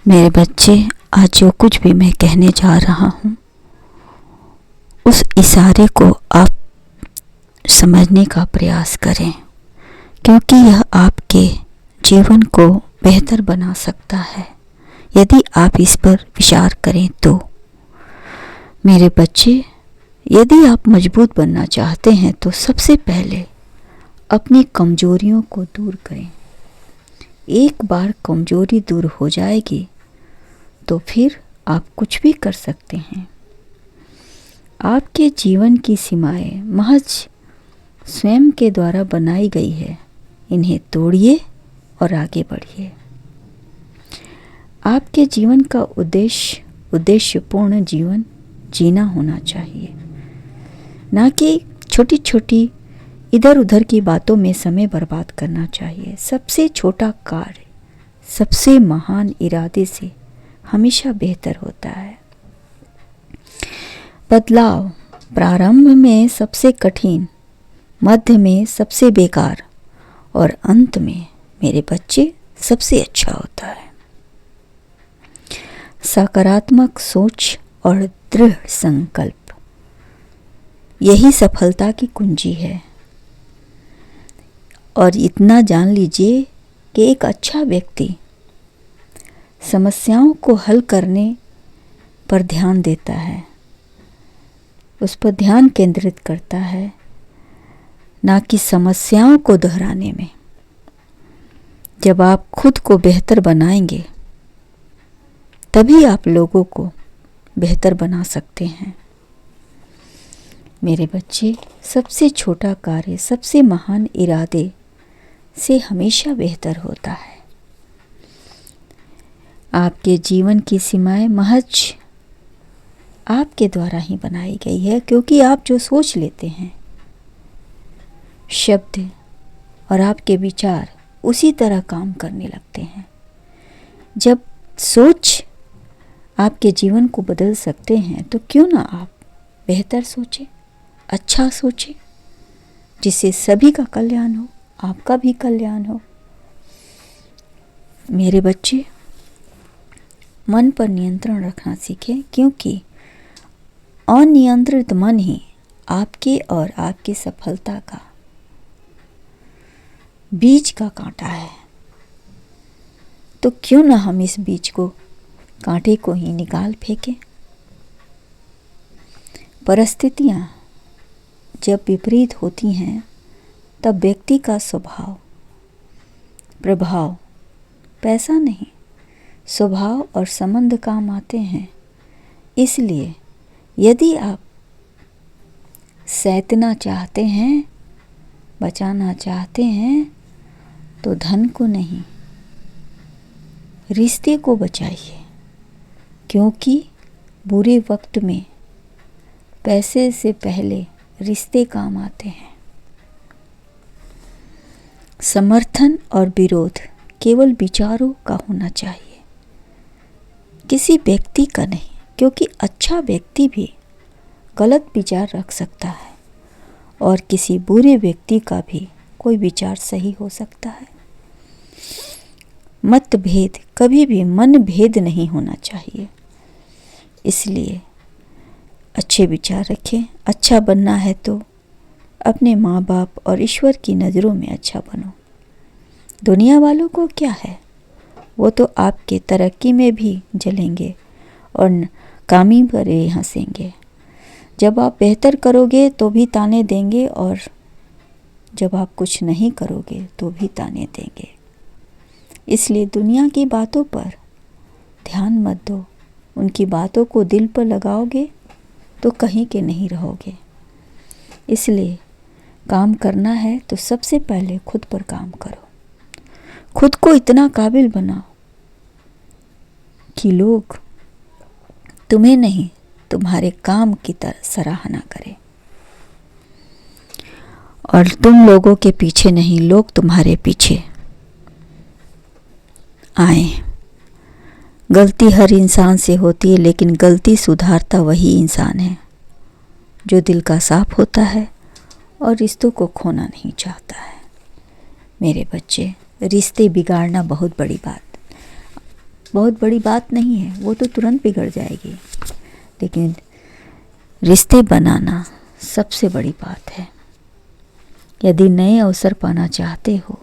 मेरे बच्चे, आज जो कुछ भी मैं कहने जा रहा हूँ उस इशारे को आप समझने का प्रयास करें, क्योंकि यह आपके जीवन को बेहतर बना सकता है यदि आप इस पर विचार करें तो। मेरे बच्चे, यदि आप मजबूत बनना चाहते हैं तो सबसे पहले अपनी कमजोरियों को दूर करें। एक बार कमजोरी दूर हो जाएगी तो फिर आप कुछ भी कर सकते हैं। आपके जीवन की सीमाएं महज स्वयं के द्वारा बनाई गई है। इन्हें तोड़िए और आगे बढ़िए। आपके जीवन का उद्देश्यपूर्ण जीवन जीना होना चाहिए, ना कि छोटी छोटी इधर उधर की बातों में समय बर्बाद करना चाहिए। सबसे छोटा कार्य सबसे महान इरादे से हमेशा बेहतर होता है। बदलाव प्रारंभ में सबसे कठिन, मध्य में सबसे बेकार और अंत में, मेरे बच्चे, सबसे अच्छा होता है। सकारात्मक सोच और दृढ़ संकल्प, यही सफलता की कुंजी है। और इतना जान लीजिए कि एक अच्छा व्यक्ति समस्याओं को हल करने पर ध्यान देता है, उस पर ध्यान केंद्रित करता है, ना कि समस्याओं को दोहराने में। जब आप खुद को बेहतर बनाएंगे तभी आप लोगों को बेहतर बना सकते हैं। मेरे बच्चे, सबसे छोटा कार्य सबसे महान इरादे से हमेशा बेहतर होता है। आपके जीवन की सीमाएं महज आपके द्वारा ही बनाई गई है, क्योंकि आप जो सोच लेते हैं, शब्द और आपके विचार उसी तरह काम करने लगते हैं। जब सोच आपके जीवन को बदल सकते हैं तो क्यों ना आप बेहतर सोचें, अच्छा सोचें, जिससे सभी का कल्याण हो, आपका भी कल्याण हो। मेरे बच्चे, मन पर नियंत्रण रखना सीखें, क्योंकि अनियंत्रित मन ही आपके और आपकी सफलता का बीज का कांटा है। तो क्यों ना हम इस बीज को, कांटे को ही निकाल फेंकें। परिस्थितियां जब विपरीत होती हैं तब व्यक्ति का स्वभाव, प्रभाव, पैसा नहीं, स्वभाव और संबंध काम आते हैं। इसलिए यदि आप सैतना चाहते हैं, बचाना चाहते हैं, तो धन को नहीं, रिश्ते को बचाइए, क्योंकि बुरे वक्त में पैसे से पहले रिश्ते काम आते हैं। समर्थन और विरोध केवल विचारों का होना चाहिए, किसी व्यक्ति का नहीं, क्योंकि अच्छा व्यक्ति भी गलत विचार रख सकता है और किसी बुरे व्यक्ति का भी कोई विचार सही हो सकता है। मतभेद कभी भी मन भेद नहीं होना चाहिए। इसलिए अच्छे विचार रखें। अच्छा बनना है तो अपने माँ बाप और ईश्वर की नज़रों में अच्छा बनो। दुनिया वालों को क्या है, वो तो आपके तरक्की में भी जलेंगे और कामी पर हंसेंगे। जब आप बेहतर करोगे तो भी ताने देंगे, और जब आप कुछ नहीं करोगे तो भी ताने देंगे। इसलिए दुनिया की बातों पर ध्यान मत दो। उनकी बातों को दिल पर लगाओगे तो कहीं के नहीं रहोगे। इसलिए काम करना है तो सबसे पहले खुद पर काम करो। खुद को इतना काबिल बनाओ कि लोग तुम्हें नहीं, तुम्हारे काम की तरह सराहना करें, और तुम लोगों के पीछे नहीं, लोग तुम्हारे पीछे आए। गलती हर इंसान से होती है, लेकिन गलती सुधारता वही इंसान है जो दिल का साफ होता है और रिश्तों को खोना नहीं चाहता है। मेरे बच्चे, रिश्ते बिगाड़ना बहुत बड़ी बात बहुत बड़ी बात नहीं है, वो तो तुरंत बिगड़ जाएगी, लेकिन रिश्ते बनाना सबसे बड़ी बात है। यदि नए अवसर पाना चाहते हो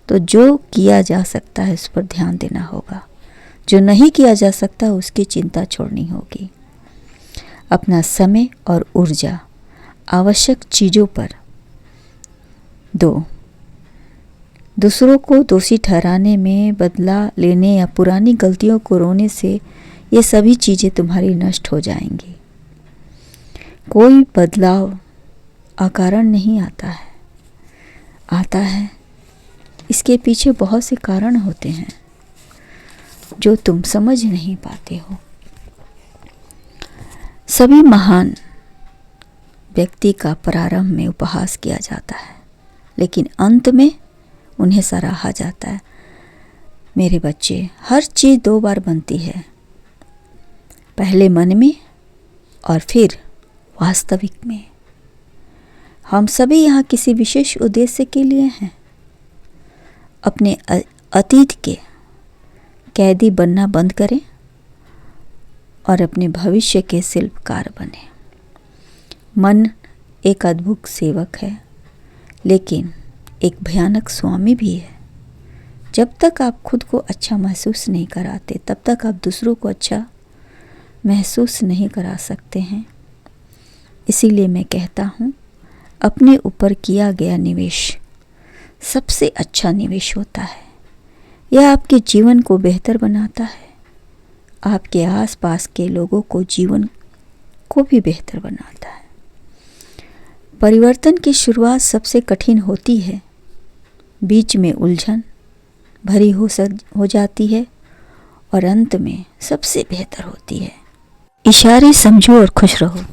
तो जो किया जा सकता है उस पर ध्यान देना होगा, जो नहीं किया जा सकता उसकी चिंता छोड़नी होगी। अपना समय और ऊर्जा आवश्यक चीज़ों पर दो। दूसरों को दोषी ठहराने में, बदला लेने या पुरानी गलतियों को रोने से ये सभी चीज़ें तुम्हारी नष्ट हो जाएंगी। कोई बदलाव अकारण नहीं आता है, आता है इसके पीछे बहुत से कारण होते हैं जो तुम समझ नहीं पाते हो। सभी महान व्यक्ति का प्रारंभ में उपहास किया जाता है, लेकिन अंत में उन्हें सराहा जाता है। मेरे बच्चे, हर चीज़ 2 बार बनती है, पहले मन में और फिर वास्तविक में। हम सभी यहाँ किसी विशेष उद्देश्य के लिए हैं। अपने अतीत के कैदी बनना बंद करें और अपने भविष्य के शिल्पकार बने। मन एक अद्भुत सेवक है, लेकिन एक भयानक स्वामी भी है। जब तक आप खुद को अच्छा महसूस नहीं कराते, तब तक आप दूसरों को अच्छा महसूस नहीं करा सकते हैं। इसीलिए मैं कहता हूँ, अपने ऊपर किया गया निवेश सबसे अच्छा निवेश होता है। यह आपके जीवन को बेहतर बनाता है, आपके आसपास के लोगों को जीवन को भी बेहतर बनाता है। परिवर्तन की शुरुआत सबसे कठिन होती है, बीच में उलझन भरी हो जाती है और अंत में सबसे बेहतर होती है। इशारे समझो और खुश रहो।